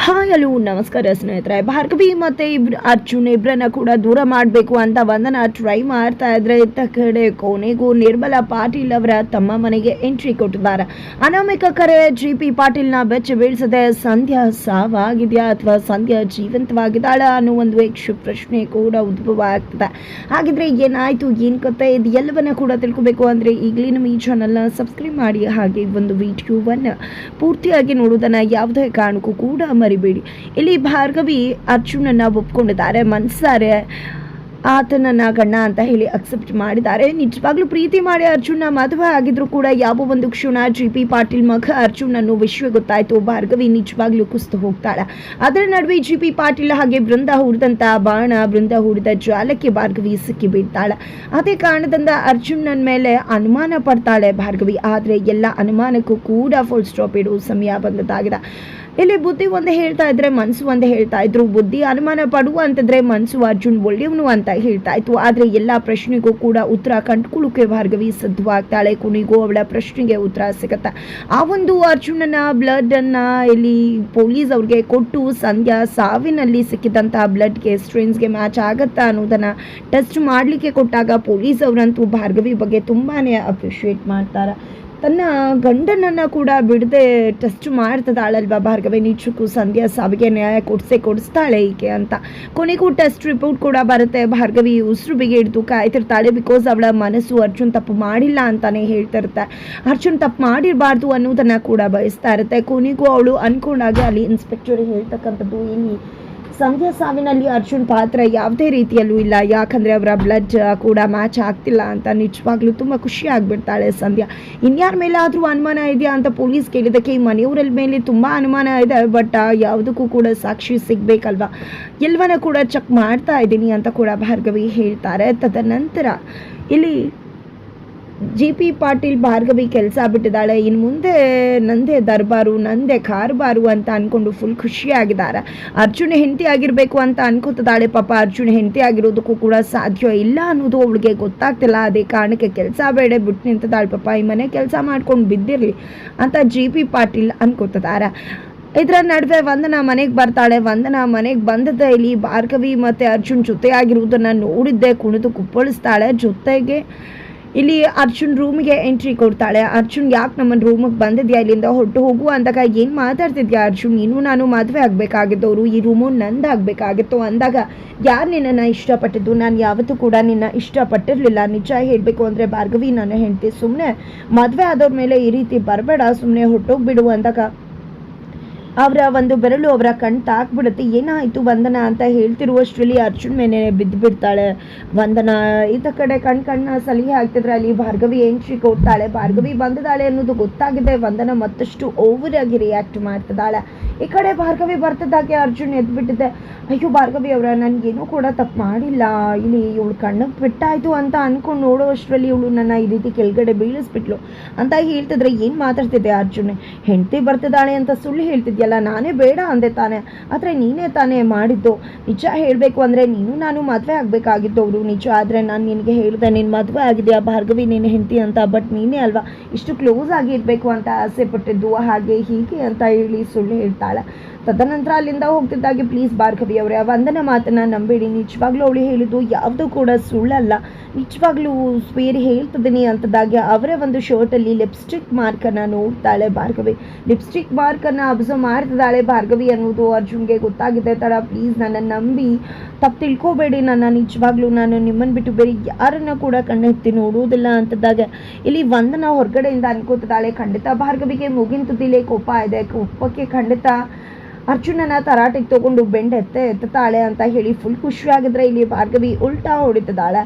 Hi hello ನಮಸ್ಕಾರ ಸ್ನೇಹಿತರೆ. ಭಾರ್ಗವಿ ಮತ್ತು ಅರ್ಜುನ್ ಇಬ್ಬರನ್ನ ಕೂಡ ದೂರ ಮಾಡಬೇಕು ಅಂತ ವಂದನಾ ಟ್ರೈ ಮಾಡ್ತಾ ಇದ್ರೆ, ಇತ್ತ ಕಡೆ ಕೊನೆಗೂ ನಿರ್ಮಲಾ ಪಾಟೀಲ್ ಅವರ ತಮ್ಮ ಮನೆಗೆ ಎಂಟ್ರಿ ಕೊಟ್ಟಿದ್ದಾರೆ. ಅನಾಮಿಕ ಕರೆ GP ಪಾಟೀಲ್ನ ಬೆಚ್ಚ ಬೀಳಿಸದೆ ಸಂಧ್ಯಾ ಸಾವಾಗಿದೆಯಾ ಅಥವಾ ಸಂಧ್ಯಾ ಜೀವಂತವಾಗಿದ್ದಾಳ ಅನ್ನೋ ಒಂದು ಯಕ್ಷ ಪ್ರಶ್ನೆ ಕೂಡ ಉದ್ಭವ ಆಗ್ತದೆ. ಹಾಗಿದ್ರೆ ಏನಾಯ್ತು, ಏನು ಕತೆ, ಇದು ಎಲ್ಲವನ್ನ ಕೂಡ ತಿಳ್ಕೊಬೇಕು ಅಂದರೆ ಈಗಲೇ ನಮ್ಮ ಈ ಚಾನಲ್ನ ಸಬ್ಸ್ಕ್ರೈಬ್ ಮಾಡಿ, ಹಾಗೆ ಒಂದು ವಿಡಿಯೋವನ್ನು ಪೂರ್ತಿಯಾಗಿ ನೋಡೋದನ್ನು ಯಾವುದೇ ಕಾರಣಕ್ಕೂ ಕೂಡ ಮರಿಬೇಡಿ. ಇಲ್ಲಿ ಭಾರ್ಗವಿ ಅರ್ಜುನನ್ನ ಒಪ್ಕೊಂಡಿದ್ದಾರೆ, ಮನ್ಸಾರೆ ಆತನನ್ನ ಗಂಡ ಅಂತ ಹೇಳಿ ಅಕ್ಸೆಪ್ಟ್ ಮಾಡಿದ್ದಾರೆ. ನಿಜವಾಗ್ಲೂ ಪ್ರೀತಿ ಮಾಡಿ ಅರ್ಜುನ ಮದುವೆ ಆಗಿದ್ರು ಕೂಡ ಯಾವ ಒಂದು ಕ್ಷಣ GP ಪಾಟೀಲ್ ಮಗ ಅರ್ಜುನ್ ಅನ್ನೋ ವಿಷಯ ಗೊತ್ತಾಯ್ತು, ಭಾರ್ಗವಿ ನಿಜವಾಗ್ಲೂ ಕುಸ್ತು ಹೋಗ್ತಾಳೆ. ಅದರ ನಡುವೆ GP ಪಾಟೀಲ್ ಹಾಗೆ ಬೃಂದ ಹೂಡಿದಂತ ಬಾಣ, ಬೃಂದ ಹೂಡಿದ ಜಾಲಕ್ಕೆ ಭಾರ್ಗವಿ ಸಿಕ್ಕಿ ಬೀಳ್ತಾಳೆ. ಅದೇ ಕಾರಣದಿಂದ ಅರ್ಜುನನ ಮೇಲೆ ಅನುಮಾನ ಪಡ್ತಾಳೆ ಭಾರ್ಗವಿ. ಆದರೆ ಎಲ್ಲ ಅನುಮಾನಕ್ಕೂ ಕೂಡ ಫುಲ್ ಸ್ಟಾಪ್ ಇಡುವ ಸಮಯ ಬಂದದ್ದಾಗಿದೆ. ಇಲ್ಲಿ ಬುದ್ಧಿ ಒಂದೇ ಹೇಳ್ತಾ ಇದ್ರೆ ಮನಸ್ಸು ಒಂದೇ ಹೇಳ್ತಾ ಇದ್ರು. ಬುದ್ಧಿ ಅನುಮಾನ ಪಡುವ ಅಂತಂದ್ರೆ ಮನಸ್ಸು ಅರ್ಜುನ್ ಒಳ್ಳೆಯವನು ಅಂತ ಹೇಳ್ತಾ ಇತ್ತು. ಆದರೆ ಎಲ್ಲ ಪ್ರಶ್ನೆಗೂ ಕೂಡ ಉತ್ತರ ಕಂಡುಕೊಳ್ಳೋಕೆ ಭಾರ್ಗವಿ ಸಿದ್ಧವಾಗ್ತಾಳೆ. ಕೊನೆಗೂ ಅವಳ ಪ್ರಶ್ನೆಗೆ ಉತ್ತರ ಸಿಗುತ್ತೆ. ಆ ಒಂದು ಅರ್ಜುನನ ಬ್ಲಡ್ ಅನ್ನ ಇಲ್ಲಿ ಪೊಲೀಸ್ ಅವ್ರಿಗೆ ಕೊಟ್ಟು ಸಂಧ್ಯಾ ಸಾವಿನಲ್ಲಿ ಸಿಕ್ಕಿದಂತಹ ಬ್ಲಡ್ಗೆ ಸ್ಟ್ರೇನ್ಸ್ಗೆ ಮ್ಯಾಚ್ ಆಗತ್ತಾ ಅನ್ನೋದನ್ನ ಟೆಸ್ಟ್ ಮಾಡಲಿಕ್ಕೆ ಕೊಟ್ಟಾಗ ಪೊಲೀಸ್ ಅವರಂತೂ ಭಾರ್ಗವಿ ಬಗ್ಗೆ ತುಂಬಾನೇ ಅಪ್ರಿಷಿಯೇಟ್ ಮಾಡ್ತಾರೆ. ತನ್ನ ಗಂಡನನ್ನು ಕೂಡ ಬಿಡದೆ ಟೆಸ್ಟ್ ಮಾಡ್ತದಾಳಲ್ವ ಭಾರ್ಗವಿ, ನಿಜಕ್ಕೂ ಸಂಧ್ಯಾ ಸಾವಿಗೆ ನ್ಯಾಯ ಕೊಡಿಸ್ತಾಳೆ ಈಕೆ ಅಂತ. ಕೊನೆಗೂ ಟೆಸ್ಟ್ ರಿಪೋರ್ಟ್ ಕೂಡ ಬರುತ್ತೆ. ಭಾರ್ಗವಿ ಉಸಿರು ಬಿಗಿ ಹಿಡಿದು ಕಾಯ್ತಿರ್ತಾಳೆ. ಬಿಕಾಸ್ ಅವಳ ಮನಸ್ಸು ಅರ್ಜುನ್ ತಪ್ಪು ಮಾಡಿಲ್ಲ ಅಂತಾನೆ ಹೇಳ್ತಿರುತ್ತೆ. ಅರ್ಜುನ್ ತಪ್ಪು ಮಾಡಿರಬಾರ್ದು ಅನ್ನೋದನ್ನು ಕೂಡ ಬಯಸ್ತಾ ಇರುತ್ತೆ. ಕೊನೆಗೂ ಅವಳು ಅನ್ಕೊಂಡಾಗ ಅಲ್ಲಿ ಇನ್ಸ್ಪೆಕ್ಟರ್ ಹೇಳ್ತಕ್ಕಂಥದ್ದು, ಇಲ್ಲಿ ಸಂಧ್ಯಾ ಸಾವಿನಲ್ಲಿ ಅರ್ಜುನ್ ಪಾತ್ರ ಯಾವುದೇ ರೀತಿಯಲ್ಲೂ ಇಲ್ಲ, ಯಾಕಂದರೆ ಅವರ ಬ್ಲಡ್ ಕೂಡ ಮ್ಯಾಚ್ ಆಗ್ತಿಲ್ಲ ಅಂತ. ನಿಜವಾಗ್ಲೂ ತುಂಬ ಖುಷಿ ಆಗಿಬಿಡ್ತಾಳೆ ಸಂಧ್ಯಾ. ಇನ್ಯಾರ ಮೇಲೆ ಆದರೂ ಅನುಮಾನ ಇದೆಯಾ ಅಂತ ಪೊಲೀಸ್ ಕೇಳಿದ್ದಕ್ಕೆ ಈ ಮನೆಯವರ ಮೇಲೆ ತುಂಬ ಅನುಮಾನ ಇದೆ, ಬಟ್ ಯಾವುದಕ್ಕೂ ಕೂಡ ಸಾಕ್ಷಿ ಸಿಗಬೇಕಲ್ವ, ಎಲ್ಲವನ್ನ ಕೂಡ ಚೆಕ್ ಮಾಡ್ತಾ ಇದ್ದೀನಿ ಅಂತ ಕೂಡ ಭಾರ್ಗವಿ ಹೇಳ್ತಾರೆ. ತದನಂತರ ಇಲ್ಲಿ GP ಪಾಟೀಲ್ ಭಾರ್ಗವಿ ಕೆಲಸ ಬಿಟ್ಟಿದ್ದಾಳೆ. ಇನ್ನು ಮುಂದೆ ನಂದೇ ದರ್ಬಾರು, ನಂದೇ ಕಾರ್ಬಾರು ಅಂತ ಅಂದ್ಕೊಂಡು ಫುಲ್ ಖುಷಿಯಾಗಿದ್ದಾರೆ. ಅರ್ಜುನ್ ಹೆಂಡತಿ ಆಗಿರಬೇಕು ಅಂತ ಅನ್ಕೋತಿದ್ದಾಳೆ. ಪಾಪ ಅರ್ಜುನ್ ಹೆಂಡತಿ ಆಗಿರೋದಕ್ಕೂ ಕೂಡ ಸಾಧ್ಯ ಇಲ್ಲ ಅನ್ನೋದು ಅವಳಿಗೆ ಗೊತ್ತಾಗ್ತಿಲ್ಲ. ಅದೇ ಕಾರಣಕ್ಕೆ ಕೆಲಸ ಬೇಡ ಬಿಟ್ಟು ನಿಂತಿದ್ದಾಳೆ. ಪಾಪ ಈ ಮನೆ ಕೆಲಸ ಮಾಡ್ಕೊಂಡು ಬಿದ್ದಿರಲಿ ಅಂತ GP ಪಾಟೀಲ್ ಅನ್ಕೋತಿದ್ದಾರೆ. ಇದರ ನಡುವೆ ವಂದನಾ ಮನೆಗೆ ಬರ್ತಾಳೆ. ವಂದನಾ ಮನೆಗೆ ಬಂದದ್ದೇ ಇಲ್ಲಿ ಭಾರ್ಗವಿ ಮತ್ತು ಅರ್ಜುನ್ ಜೊತೆಯಾಗಿರುವುದನ್ನು ನೋಡಿದ್ದೆ ಕುಣಿದು ಕುಪ್ಪಳಿಸ್ತಾಳೆ. ಜೊತೆಗೆ ಇಲ್ಲಿ ಅರ್ಜುನ್ ರೂಮಿಗೆ ಎಂಟ್ರಿ ಕೊಡ್ತಾಳೆ. ಅರ್ಜುನ್ ಯಾಕೆ ನಮ್ಮನ್ನು ರೂಮಿಗೆ ಬಂದಿದ್ಯಾ, ಇಲ್ಲಿಂದ ಹೊರಟು ಹೋಗುವ ಅಂದಾಗ ಏನು ಮಾತಾಡ್ತಿದ್ಯಾ ಅರ್ಜುನ್, ನೀನು ನಾನು ಮದುವೆ ಆಗಬೇಕಾಗಿದ್ದವರು, ಈ ರೂಮು ನಂದಾಗಬೇಕಾಗಿತ್ತು ಅಂದಾಗ ಯಾರು ನಿನ್ನನ್ನು ಇಷ್ಟಪಟ್ಟಿದ್ದು, ನಾನು ಯಾವತ್ತೂ ಕೂಡ ನಿನ್ನ ಇಷ್ಟಪಟ್ಟಿರಲಿಲ್ಲ. ನಿಜ ಹೇಳಬೇಕು ಅಂದರೆ ಭಾರ್ಗವಿ ನನ್ನ ಹೆಂಡತಿ, ಸುಮ್ಮನೆ ಮದುವೆ ಆದವ್ರ ಮೇಲೆ ಈ ರೀತಿ ಬರಬೇಡ, ಸುಮ್ಮನೆ ಹೊರಟೋಗ್ಬಿಡು ಅಂದಾಗ ಅವರ ಒಂದು ಬೆರಳು ಅವರ ಕಣ್ಣು ತಾಕ್ಬಿಡುತ್ತೆ. ಏನಾಯಿತು ವಂದನಾ ಅಂತ ಹೇಳ್ತಿರುವಷ್ಟರಲ್ಲಿ ಅರ್ಜುನ್ ಮೇಲೆ ಬಿದ್ದು ಬಿಡ್ತಾಳೆ ವಂದನಾ. ಈತ ಕಡೆ ಕಣ್ಣ ಸಲಿಗೆ ಹಾಕ್ತಿದ್ರೆ ಅಲ್ಲಿ ಭಾರ್ಗವಿ ಎಂಟ್ರಿ ಕೊಡ್ತಾಳೆ. ಭಾರ್ಗವಿ ಬಂದಿದ್ದಾಳೆ ಅನ್ನೋದು ಗೊತ್ತಾಗಿದೆ. ವಂದನಾ ಮತ್ತಷ್ಟು ಓವರ್ ಆಗಿ ರಿಯಾಕ್ಟ್ ಮಾಡ್ತಿದ್ದಾಳೆ. ಈ ಕಡೆ ಭಾರ್ಗವಿ ಬರ್ತಿದ್ದಾಗೆ ಅರ್ಜುನ್ ಎದ್ಬಿಟ್ಟಿದೆ. ಅಯ್ಯೋ ಭಾರ್ಗವಿ ಅವರ, ನನಗೇನೂ ಕೂಡ ತಪ್ಪು ಮಾಡಿಲ್ಲ, ಇಲ್ಲಿ ಇವಳು ಕಣ್ಣಿಗೆ ಬಿಟ್ಟಾಯಿತು ಅಂತ ಅಂದ್ಕೊಂಡು ನೋಡೋಷ್ಟರಲ್ಲಿ ಇವಳು ನನ್ನ ಈ ರೀತಿ ಕೆಳಗಡೆ ಬೀಳಿಸ್ಬಿಟ್ಲು ಅಂತ ಹೇಳ್ತಿದ್ರೆ ಏನು ಮಾತಾಡ್ತಿದ್ದೆ ಅರ್ಜುನ್, ಹೆಂಡತಿ ಬರ್ತಿದ್ದಾಳೆ ಅಂತ ಸುಳ್ಳು ಹೇಳ್ತಿದ್ಯಲ್ಲ, ನಾನೇ ಬೇಡ ಅಂದೆ ತಾನೆ, ಆದರೆ ನೀನೇ ತಾನೇ ಮಾಡಿದ್ದು. ನಿಜ ಹೇಳಬೇಕು ಅಂದರೆ ನೀನು ನಾನು ಮದುವೆ ಆಗಬೇಕಾಗಿದ್ದವರು ನಿಜ, ಆದರೆ ನಾನು ನಿನಗೆ ಹೇಳಿದೆ ನೀನು ಮದುವೆ ಆಗಿದೆಯಾ ಭಾರ್ಗವಿ ನಿನ್ನ ಹೆಂಡತಿ ಅಂತ, ಬಟ್ ನೀನೇ ಅಲ್ವಾ ಇಷ್ಟು ಕ್ಲೋಸ್ ಆಗಿ ಇರಬೇಕು ಅಂತ ಆಸೆ ಪಟ್ಟಿದ್ದು, ಹಾಗೆ ಹೀಗೆ ಅಂತ ಹೇಳಿ ಸುಳ್ಳು ಹೇಳ್ತಾಳೆ. ತದನಂತರ ಅಲ್ಲಿಂದ ಹೋಗ್ತಿದ್ದಾಗೆ, ಪ್ಲೀಸ್ ಭಾರ್ಗವಿ ಅವರೇ ವಂದನ ಮಾತನ್ನ ನಂಬೇಡಿ, ನಿಜವಾಗ್ಲೂ ಅವಳು ಹೇಳಿದ್ದು ಯಾವುದೂ ಕೂಡ ಸುಳ್ಳಲ್ಲ, ನಿಜವಾಗ್ಲೂ ಸ್ವೇರಿ ಹೇಳ್ತಿದ್ದೀನಿ ಅಂತದಾಗೆ ಅವರೇ ಒಂದು ಶರ್ಟಲ್ಲಿ ಲಿಪ್ಸ್ಟಿಕ್ ಮಾರ್ಕನ್ನು ನೋಡ್ತಾಳೆ ಭಾರ್ಗವಿ. ಲಿಪ್ಸ್ಟಿಕ್ ಮಾರ್ಕನ್ನು ಅಬ್ಸರ್ವ್ ಮಾಡ್ತಿದ್ದಾಳೆ ಭಾರ್ಗವಿ ಅನ್ನೋದು ಅರ್ಜುನ್ಗೆ ಗೊತ್ತಾಗಿದೆ. ತಡ ಪ್ಲೀಸ್ ನನ್ನನ್ನು ನಂಬಿ ತಪ್ಪು ತಿಳ್ಕೊಬೇಡಿ, ನಿಜವಾಗ್ಲೂ ನಾನು ನಿಮ್ಮನ್ನು ಬಿಟ್ಟು ಬೇರೆ ಯಾರನ್ನ ಕೂಡ ಕಣ್ಣೆತ್ತಿ ನೋಡುವುದಿಲ್ಲ ಅಂತದಾಗ ಇಲ್ಲಿ ವಂದನ ಹೊರಗಡೆಯಿಂದ ಅನ್ಕೋತಿದ್ದಾಳೆ. ಖಂಡಿತ ಭಾರ್ಗವಿಗೆ ಮುಗಿನ ತುದಿಲೇ ಕೋಪ ಇದೆ, ಕೋಪಕ್ಕೆ ಖಂಡಿತ ಅರ್ಜುನನ ತರಾಟೆಗೆ ತಗೊಂಡು ಬೆಂಡ್ ಎತ್ತಾಳೆ ಅಂತ ಹೇಳಿ ಫುಲ್ ಖುಷಿಯಾಗಿದ್ರೆ ಇಲ್ಲಿ ಭಾರ್ಗವಿ ಉಲ್ಟಾ ಹೊಡಿತಿದ್ದಾಳೆ.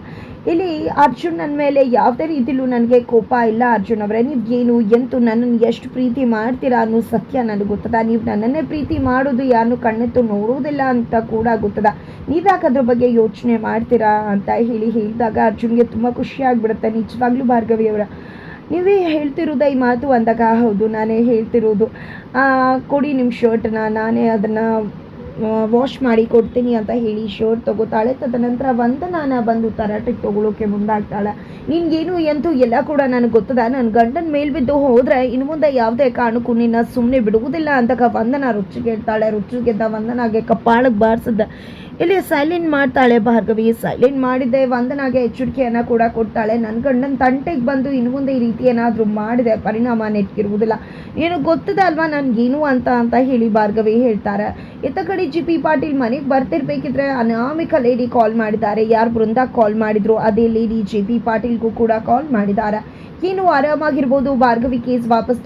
ಇಲ್ಲಿ ಅರ್ಜುನ್ ನನ್ನ ಮೇಲೆ ಯಾವುದೇ ರೀತಿಲೂ ನನಗೆ ಕೋಪ ಇಲ್ಲ. ಅರ್ಜುನ್ ಅವರೇ, ನೀವು ಏನು ಎಂತೂ ನನ್ನನ್ನು ಎಷ್ಟು ಪ್ರೀತಿ ಮಾಡ್ತೀರಾ ಅನ್ನೋ ಸತ್ಯ ನನಗೆ ಗೊತ್ತದ. ನೀವು ನನ್ನನ್ನೇ ಪ್ರೀತಿ ಮಾಡೋದು ಯಾರನ್ನು ಕಣ್ಣೆತ್ತು ನೋಡುವುದಿಲ್ಲ ಅಂತ ಕೂಡ ಗೊತ್ತದ. ನೀವು ಯಾಕೆ ಅದ್ರ ಬಗ್ಗೆ ಯೋಚನೆ ಮಾಡ್ತೀರಾ ಅಂತ ಹೇಳಿದಾಗ ಅರ್ಜುನ್ಗೆ ತುಂಬ ಖುಷಿಯಾಗಿಬಿಡುತ್ತೆ. ನಿಜವಾಗ್ಲೂ ಭಾರ್ಗವಿ ಅವರ, ನೀವೇ ಹೇಳ್ತಿರೋದ ಈ ಮಾತು ಅಂದಾಗ ಹೌದು ನಾನೇ ಹೇಳ್ತಿರೋದು, ಕೊಡಿ ನಿಮ್ಮ ಶರ್ಟನ್ನ, ನಾನೇ ಅದನ್ನು ವಾಶ್ ಮಾಡಿ ಕೊಡ್ತೀನಿ ಅಂತ ಹೇಳಿ ಶರ್ಟ್ ತಗೋತಾಳೆ. ತದನಂತರ ವಂದನಾನ ಬಂದು ತರಾಟೆಗೆ ತಗೊಳ್ಳೋಕೆ ಮುಂದಾಗ್ತಾಳೆ. ನಿನ್ಗೇನು ಎಂತೂ ಎಲ್ಲ ಕೂಡ ನನಗೆ ಗೊತ್ತದ, ನನ್ನ ಗಂಡನ ಮೇಲ್ಬಿದ್ದು ಹೋದರೆ ಇನ್ನು ಮುಂದೆ ಯಾವುದೇ ಕಾರಣಕ್ಕೂ ನಿನ್ನ ಸುಮ್ಮನೆ ಬಿಡುವುದಿಲ್ಲ ಅಂತ ವಂದನ ರುಚಿಗೆಡ್ತಾಳೆ. ರುಚಿಗೆದ್ದ ವಂದನಾಗೆ ಕಪ್ಪಾಳಕ್ಕೆ ಬಾರಿಸಿದ್ದ ಇಲ್ಲಿ ಸೈಲೆಂಟ್ ಮಾಡ್ತಾಳೆ ಭಾರ್ಗವಿ. ಸೈಲೆಂಟ್ ಮಾಡಿದ್ದೆ ವಂದನಾಗೆ ಎಚ್ಚರಿಕೆಯನ್ನು ಕೂಡ ಕೊಡ್ತಾಳೆ. ನನ್ನ ಗಂಡನ ತಂಟೆಗೆ ಬಂದು ಇನ್ನು ಮುಂದೆ ಈ ರೀತಿ ಏನಾದರೂ ಮಾಡಿದೆ ಪರಿಣಾಮ ನೆಟ್ಗಿರುವುದಿಲ್ಲ, ಏನು ಗೊತ್ತದ ಅಲ್ವಾ ನನಗೇನು ಅಂತ ಹೇಳಿ ಭಾರ್ಗವಿ ಹೇಳ್ತಾರೆ. ಇತ್ತ ಕಡೆ ಜಿ ಪಿ ಪಾಟೀಲ್ ಮನೆಗೆ ಬರ್ತಿರ್ಬೇಕಿದ್ರೆ ಅನಾಮಿಕ ಲೇಡಿ ಕಾಲ್ ಮಾಡಿದ್ದಾರೆ. ಯಾರು ಬೃಂದ ಕಾಲ್ ಮಾಡಿದ್ರು ಅದೇ ಲೇಡಿ ಜಿ ಪಿ ಪಾಟೀಲ್ಗೂ ಕೂಡ ಕಾಲ್ ಮಾಡಿದ್ದಾರೆ. ಏನು ಆರಾಮಾಗಿರ್ಬೋದು, ಭಾರ್ಗವಿ ಕೇಸ್ ವಾಪಸ್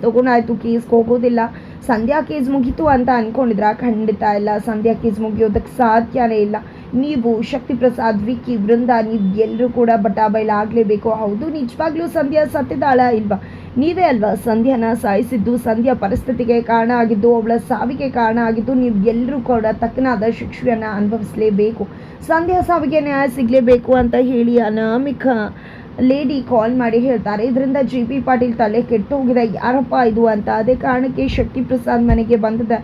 ತಗೊಂಡಾಯ್ತು, ಕೇಸ್ಗೆ ಹೋಗೋದಿಲ್ಲ, ಸಂಧ್ಯಾ ಕೇಸ್ ಮುಗೀತು ಅಂತ ಅಂದ್ಕೊಂಡಿದ್ರ? ಖಂಡಿತ ಇಲ್ಲ, ಸಂಧ್ಯಾ ಕೇಸ್ ಮುಗಿಯೋದಕ್ಕೆ ಸಾಧ್ಯನೇ ಇಲ್ಲ. ನೀವು ಶಕ್ತಿ ಪ್ರಸಾದ್, ವಿಕ್ಕಿ, ಬೃಂದ, ನೀವು ಎಲ್ಲರೂ ಕೂಡ ಬಟಾಬೈಲಾಗಲೇಬೇಕು. ಹೌದು, ನಿಜವಾಗ್ಲೂ ಸಂಧ್ಯಾ ಸತ್ತಿದ್ದಾಳ ಇಲ್ವಾ? ನೀವೇ ಅಲ್ವಾ ಸಂಧ್ಯಾನ ಸಾಯಿಸಿದ್ದು, ಸಂಧ್ಯಾ ಪರಿಸ್ಥಿತಿಗೆ ಕಾರಣ ಆಗಿದ್ದು, ಅವಳ ಸಾವಿಗೆ ಕಾರಣ ಆಗಿದ್ದು. ನೀವು ಎಲ್ಲರೂ ಕೂಡ ತಕ್ಕನಾದ ಶಿಕ್ಷೆಯನ್ನು ಅನುಭವಿಸಲೇಬೇಕು, ಸಂಧ್ಯಾ ಸಾವಿಗೆ ನ್ಯಾಯ ಸಿಗಲೇಬೇಕು ಅಂತ ಹೇಳಿ ಅನಾಮಿಕ ಲೇಡಿ ಕಾಲ್ ಮಾಡಿ ಹೇಳ್ತಾರೆ. ಇದರಿಂದ ಜಿ ಪಿ ಪಾಟೀಲ್ ತಲೆ ಕೆಟ್ಟು ಹೋಗಿದೆ, ಯಾರಪ್ಪ ಇದು ಅಂತ. ಅದೇ ಕಾರಣಕ್ಕೆ ಶಕ್ತಿ ಪ್ರಸಾದ್ ಮನೆಗೆ ಬಂದಿದೆ.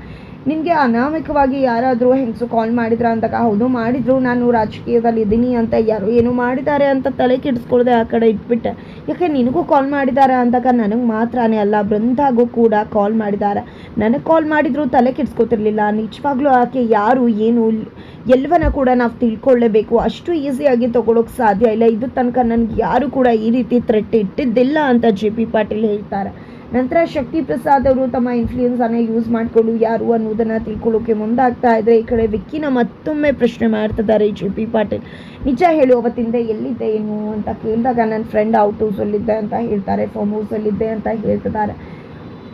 ನಿನಗೆ ಅನಾಮಿಕವಾಗಿ ಯಾರಾದರೂ ಹೆಂಗಸು ಕಾಲ್ ಮಾಡಿದ್ರ ಅಂದಾಗ ಹೌದು ಮಾಡಿದ್ರು, ನಾನು ರಾಜಕೀಯದಲ್ಲಿ ಇದ್ದೀನಿ ಅಂತ ಯಾರು ಏನು ಮಾಡಿದ್ದಾರೆ ಅಂತ ತಲೆ ಕೆಡಿಸ್ಕೊಳ್ಳದೆ ಆ ಕಡೆ ಇಟ್ಬಿಟ್ಟೆ. ಯಾಕೆ ನಿನಗೂ ಕಾಲ್ ಮಾಡಿದ್ದಾರೆ ಅಂದಾಗ ನನಗೆ ಮಾತ್ರನೇ ಅಲ್ಲ, ಬೃಂದಾಗೂ ಕೂಡ ಕಾಲ್ ಮಾಡಿದ್ದಾರೆ. ನನಗೆ ಕಾಲ್ ಮಾಡಿದ್ರು ತಲೆ ಕೆಡಿಸ್ಕೊತಿರ್ಲಿಲ್ಲ. ನಿಜವಾಗ್ಲೂ ಆಕೆ ಯಾರು ಏನು ಎಲ್ಲವನ್ನ ಕೂಡ ನಾವು ತಿಳ್ಕೊಳ್ಳೇಬೇಕು. ಅಷ್ಟು ಈಸಿಯಾಗಿ ತಗೊಳ್ಳೋಕೆ ಸಾಧ್ಯ ಇಲ್ಲ. ಇದು ತನಕ ನನಗೆ ಯಾರು ಕೂಡ ಈ ರೀತಿ ಥ್ರೆಟ್ ಇಟ್ಟಿದ್ದಿಲ್ಲ ಅಂತ ಜೆ ಪಿ ಪಾಟೀಲ್ ಹೇಳ್ತಾರೆ. ನಂತರ ಶಕ್ತಿ ಪ್ರಸಾದ್ ಅವರು ತಮ್ಮ ಇನ್ಫ್ಲೂಯೆನ್ಸನ್ನು ಯೂಸ್ ಮಾಡಿಕೊಂಡು ಯಾರು ಅನ್ನೋದನ್ನು ತಿಳ್ಕೊಳ್ಳೋಕೆ ಮುಂದಾಗ್ತಾ ಇದ್ರೆ, ಈ ಕಡೆ ವಿಕ್ಕಿನ ಮತ್ತೊಮ್ಮೆ ಪ್ರಶ್ನೆ ಮಾಡ್ತಿದ್ದಾರೆ ಜೆ ಪಿ ಪಾಟೀಲ್. ನಿಜ ಹೇಳು, ಅವತ್ತಿಂದ ಎಲ್ಲಿದ್ದೆ ಏನು ಅಂತ ಕೇಳಿದಾಗ ನನ್ನ ಫ್ರೆಂಡ್ ಔಟ್ ಹೌಸಲ್ಲಿದ್ದೆ ಅಂತ ಹೇಳ್ತಾರೆ, ಫಾರ್ಮ್ ಹೌಸಲ್ಲಿದ್ದೆ ಅಂತ ಹೇಳ್ತಿದ್ದಾರೆ.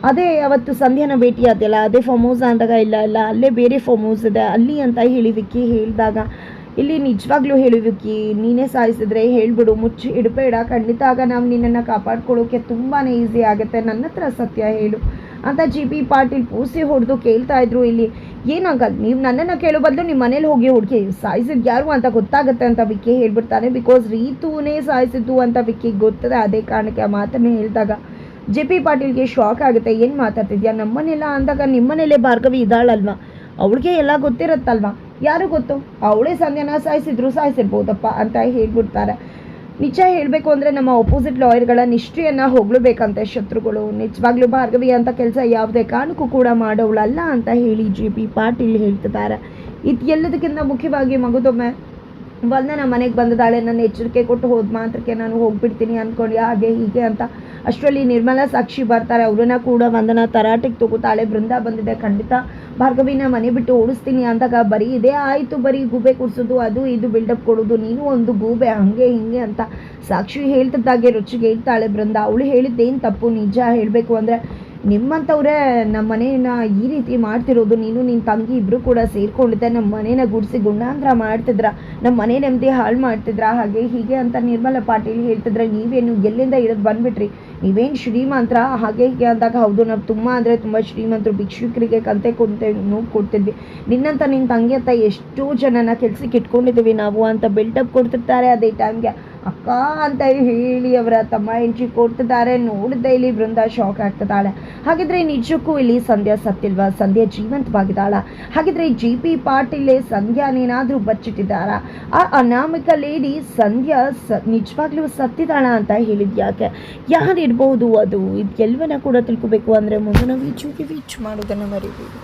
ಅದೇ ಅವತ್ತು ಸಂಧ್ಯಾನ ಭೇಟಿ ಆದೆಯಲ್ಲ ಅದೇ ಫಾರ್ಮ್ ಹೌಸ್ ಅಂದಾಗ ಇಲ್ಲ ಅಲ್ಲೇ ಬೇರೆ ಫಾರ್ಮ್ ಹೌಸ್ ಇದೆ ಅಲ್ಲಿ ಅಂತ ಹೇಳಿ ವಿಕ್ಕಿ ಹೇಳಿದಾಗ, ಇಲ್ಲಿ ನಿಜವಾಗ್ಲೂ ಹೇಳು ವಿಕ್ಕಿ, ನೀನೇ ಸಾಯಿಸಿದ್ರೆ ಹೇಳ್ಬಿಡು, ಮುಚ್ಚಿ ಇಡಬೇಡ, ಖಂಡಿತ ಆಗ ನಾವು ನಿನ್ನನ್ನು ಕಾಪಾಡ್ಕೊಳ್ಳೋಕೆ ತುಂಬಾ ಈಸಿ ಆಗುತ್ತೆ, ನನ್ನ ಹತ್ರ ಸತ್ಯ ಹೇಳು ಅಂತ ಜಿ ಪಿ ಪಾಟೀಲ್ ಪೂಸಿ ಹೊಡೆದು ಕೇಳ್ತಾ ಇದ್ರು. ಇಲ್ಲಿ ಏನಾಗಲ್ಲ, ನೀವು ನನ್ನನ್ನು ಕೇಳೋ ಬದಲು ನಿಮ್ಮ ಮನೇಲಿ ಹೋಗಿ ಹುಡುಕಿ, ಸಾಯಿಸಿದ್ದು ಯಾರು ಅಂತ ಗೊತ್ತಾಗುತ್ತೆ ಅಂತ ವಿಕ್ಕಿ ಹೇಳ್ಬಿಡ್ತಾನೆ. ಬಿಕಾಸ್ ರೀತೂನೇ ಸಾಯಿಸಿದ್ದು ಅಂತ ವಿಕ್ಕಿಗೆ ಗೊತ್ತದೆ. ಅದೇ ಕಾರಣಕ್ಕೆ ಆ ಮಾತನ್ನೇ ಹೇಳಿದಾಗ ಜೆ ಪಿ ಪಾಟೀಲ್ಗೆ ಶಾಕ್ ಆಗುತ್ತೆ. ಏನು ಮಾತಾಡ್ತಿದ್ಯಾ, ನಮ್ಮನೆಲ್ಲ ಅಂದಾಗ ನಿಮ್ಮನೇಲೆ ಭಾರ್ಗವಿ ಇದ್ದಾಳಲ್ವಾ, ಅವಳಿಗೆ ಎಲ್ಲ ಗೊತ್ತಿರುತ್ತಲ್ವಾ, ಯಾರು ಗೊತ್ತು, ಅವಳೇ ಸಂಧ್ಯಾನ ಸಾಯಿಸಿರ್ಬೋದಪ್ಪ ಅಂತ ಹೇಳ್ಬಿಡ್ತಾರೆ. ನಿಜ ಹೇಳಬೇಕು ಅಂದರೆ ನಮ್ಮ ಅಪೋಸಿಟ್ ಲಾಯರ್ಗಳ ನಿಷ್ಠೆಯನ್ನು ಹೊಗಳಬೇಕಂತೆ ಶತ್ರುಗಳು. ನಿಜವಾಗ್ಲೂ ಭಾರ್ಗವಿ ಅಂತ ಕೆಲಸ ಯಾವುದೇ ಕಾರಣಕ್ಕೂ ಕೂಡ ಮಾಡೋವಳಲ್ಲ ಅಂತ ಹೇಳಿ ಜೆ ಪಿ ಪಾಟೀಲ್ ಹೇಳ್ತಿದ್ದಾರೆ. ಇದು ಎಲ್ಲದಕ್ಕಿಂತ ಮುಖ್ಯವಾಗಿ ಮಗುದೊಮ್ಮೆ ವಂದನ ಮನೆಗೆ ಬಂದಿದ್ದಾಳೆ, ನನ್ನ ಎಚ್ಚರಿಕೆ ಕೊಟ್ಟು ಹೋದ ಮಾತ್ರಕ್ಕೆ ನಾನು ಹೋಗ್ಬಿಡ್ತೀನಿ ಅಂದ್ಕೊಂಡು ಹಾಗೆ ಹೀಗೆ ಅಂತ. ಅಷ್ಟರಲ್ಲಿ ನಿರ್ಮಲಾ ಸಾಕ್ಷಿ ಬರ್ತಾರೆ, ಅವ್ರನ್ನ ಕೂಡ ವಂದನ ತರಾಟೆಗೆ ತಗೋತಾಳೆ. ಬೃಂದ ಬಂದಿದೆ, ಖಂಡಿತ ಭಾರ್ಗವಿನ ಮನೆ ಬಿಟ್ಟು ಓಡಿಸ್ತೀನಿ ಅಂದಾಗ ಬರೀ ಇದೇ ಆಯಿತು, ಬರೀ ಗೂಬೆ ಕುಡಿಸೋದು ಅದು ಇದು ಬಿಲ್ಡಪ್ ಕೊಡೋದು, ನೀನು ಒಂದು ಗೂಬೆ ಹಂಗೆ ಹಿಂಗೆ ಅಂತ ಸಾಕ್ಷಿ ಹೇಳ್ತಿದ್ದಾಗೆ ರುಚಿಗೆ ಹೇಳ್ತಾಳೆ ಬೃಂದ. ಅವಳು ಹೇಳಿದ್ದೇನು ತಪ್ಪು, ನಿಜ ಹೇಳಬೇಕು ಅಂದರೆ ನಿಮ್ಮಂಥವ್ರೆ ನಮ್ಮ ಮನೇನ ಈ ರೀತಿ ಮಾಡ್ತಿರೋದು, ನೀನು ನಿನ್ನ ತಂಗಿ ಇಬ್ಬರು ಕೂಡ ಸೇರ್ಕೊಂಡಿದ್ದೆ ನಮ್ಮ ಮನೇನ ಗುಡಿಸಿ ಗುಂಡಾಂತರ ಮಾಡ್ತಿದ್ರ, ನಮ್ಮ ಮನೆ ನೆಮ್ಮದಿ ಹಾಳು ಮಾಡ್ತಿದ್ರ, ಹಾಗೆ ಹೀಗೆ ಅಂತ ನಿರ್ಮಲಾ ಪಾಟೀಲ್ ಹೇಳ್ತಿದ್ರೆ, ನೀವೇನು ಎಲ್ಲಿಂದ ಇಳಿದು ಬಂದುಬಿಟ್ರಿ, ನೀವೇನು ಶ್ರೀಮಂತರ ಹಾಗೆ ಹೀಗೆ ಅಂದಾಗ ಹೌದು ನಾವು ತುಂಬ ಅಂದರೆ ತುಂಬ ಶ್ರೀಮಂತರು, ಭಿಕ್ಷುಕರಿಗೆ ಕಂತೆ ಕೊಡ್ತಿದ್ವಿ, ನಿನ್ನಂತ ನಿನ್ನ ತಂಗಿ ಅಂತ ಎಷ್ಟೋ ಜನನ ಕೆಲ್ಸಕ್ಕೆ ಇಟ್ಕೊಂಡಿದ್ದೀವಿ ನಾವು ಅಂತ ಬಿಲ್ಡಪ್ ಕೊಡ್ತಿರ್ತಾರೆ. ಅದೇ ಟೈಮ್ಗೆ ಅಕ್ಕ ಅಂತ ಹೇಳಿ ಅವರ ತಮ್ಮ ಎಂಟ್ರಿ ಕೊಡ್ತಿದ್ದಾರೆ. ನೋಡಿದ್ದೆ ಇಲ್ಲಿ ಬೃಂದ ಶಾಕ್ ಆಗ್ತಿದ್ದಾಳೆ. ಹಾಗಿದ್ರೆ ನಿಜಕ್ಕೂ ಇಲ್ಲಿ ಸಂಧ್ಯಾ ಸತ್ತಿಲ್ವಾ, ಸಂಧ್ಯಾ ಜೀವಂತವಾಗಿದ್ದಾಳ? ಹಾಗಿದ್ರೆ ಜಿ ಪಿ ಪಾಟೀಲೇ ಸಂಧ್ಯಾನೇನಾದರೂ ಬಚ್ಚಿಟ್ಟಿದ್ದಾರ? ಆ ಅನಾಮಿಕ ಲೇಡಿ ಸಂಧ್ಯಾ ನಿಜವಾಗ್ಲೂ ಸತ್ತಿದ್ದಾಳ ಅಂತ ಹೇಳಿದ್ಯಾಕೆ, ಯಾರಿರ್ಬೋದು ಅದು? ಇದೆಲ್ಲವನ್ನ ಕೂಡ ತಿಳ್ಕೊಬೇಕು ಅಂದರೆ ಮುಂದೆ ನಾವು ವೀಚ್ ಮಾಡೋದನ್ನು ಮರಿಬೇಡಿ.